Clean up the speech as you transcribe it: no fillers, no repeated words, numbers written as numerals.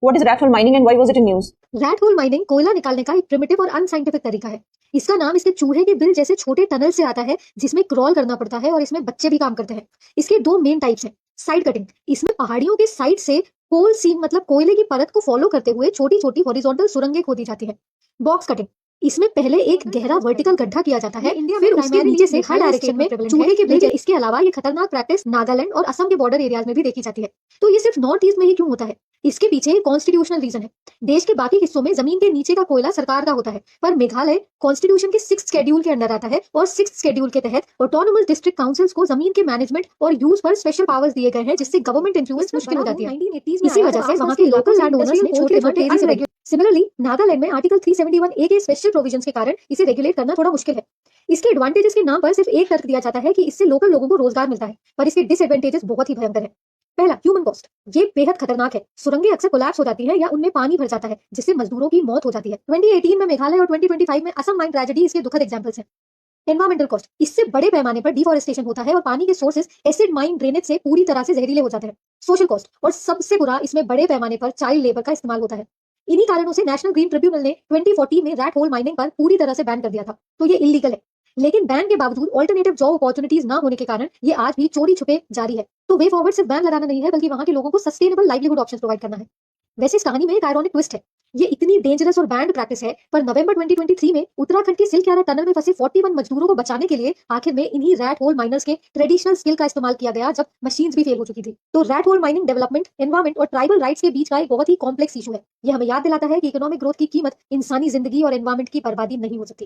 What is rat hole mining and why was it in news? Rat hole mining कोयला निकालने का एक primitive और अनसाइंटिफिक तरीका है। इसका नाम इसके चूहे के बिल जैसे छोटे टनल से आता है जिसमें क्रॉल करना पड़ता है और इसमें बच्चे भी काम करते हैं। इसके दो मेन टाइप्स हैं। साइड कटिंग, इसमें पहाड़ियों के साइड से कोल सीम मतलब कोयले की परत को फॉलो करते हुए छोटी छोटी हॉरिजॉन्टल सुरंगें खोदी जाती है। बॉक्स कटिंग, इसमें पहले एक गहरा वर्टिकल गड्ढा किया जाता है, फिर उसके नीचे से हर डायरेक्शन में चूहे के बिल। इसके अलावा ये खतरनाक प्रैक्टिस नागालैंड और असम के बॉर्डर एरियाज में भी देखी जाती है। तो ये सिर्फ नॉर्थ ईस्ट में ही क्यों होता है? इसके पीछे कॉन्स्टिट्यूशनल रीजन है। देश के बाकी हिस्सों में जमीन के नीचे का कोयला सरकार का होता है, पर मेघालय कॉन्स्टिट्यूशन के 6th शेड्यूल के अंडर आता है और 6th शेड्यूल के तहत ऑटोनोमस डिस्ट्रिक्ट काउंसिल्स को जमीन के मैनेजमेंट और यूज पर स्पेशल पावर्स दिए गए हैं, जिससे गवर्नमेंट इन्फ्लुएंस मुश्किल हो जाती है। इसी वजह से वहां के लोकल लैंड ओनर्स ने छोटे छोटे सिमिलरली नागालैंड में आर्टिकल 371A के स्पेशल प्रोविजंस के कारण इसे रेगुलेट करना थोड़ा मुश्किल है। इसके एडवांटेजेस के नाम पर सिर्फ एक तर्क दिया जाता है कि इससे लोकल लोगों को रोजगार मिलता है, पर इसके डिसएडवांटेजेस बहुत ही भयंकर है। पहला, ह्यूमन कॉस्ट। ये बेहद खतरनाक है। सुरंगें अक्सर कोलैप्स हो जाती हैं या उनमें पानी भर जाता है, जिससे मजदूरों की मौत हो जाती है। 2018 में मेघालय और 2025 में असम माइन ट्रेजेडी इसके दुखद एग्जांपल्स हैं। एनवायरमेंटल कॉस्ट, इससे बड़े पैमाने पर डिफॉरेस्टेशन होता है और पानी के सोर्सेज एसिड माइन ड्रेनेज से पूरी तरह से जहरीले हो जाते हैं। सोशल कॉस्ट, और सबसे बुरा, इसमें बड़े पैमाने पर चाइल्ड लेबर का इस्तेमाल होता है। इन्हीं कारणों से नेशनल ग्रीन ट्रिब्यूनल ने 2014 में रैट होल माइनिंग पर पूरी तरह से बैन कर दिया था। तो ये इलीगल है, लेकिन बैन के बावजूद ऑल्टरनेटिव जॉब अपॉर्चुनिटीज ना होने के कारण ये आज भी चोरी छुपे जारी है। तो वे फॉरवर्ड सिर्फ बैन लगाना नहीं है, बल्कि वहां के लोगों को सस्टेनेबल लाइवलीहुड ऑप्शंस प्रोवाइड करना है। वैसे इस कहानी में एक आयरॉनिक ट्विस्ट है। ये इतनी डेंजरस और बैंड प्रैक्टिस है, पर नवंबर 2023 में उत्तराखंड के सिलक्यारा टनल में फंसे 41 मजदूरों को बचाने के लिए आखिर में इन्हीं रैट होल माइनर्स के ट्रेडिशनल स्किल का इस्तेमाल किया गया, जब मशीन्स भी फेल हो चुकी थी। तो rat hole mining development, environment और ट्राइबल राइट्स के बीच का एक बहुत ही कॉम्प्लेक्स इशू है। यह हमें याद दिलाता है कि इकोनॉमिक ग्रोथ की कीमत इंसानी जिंदगी और एनवायरमेंट की बर्बादी नहीं हो सकती।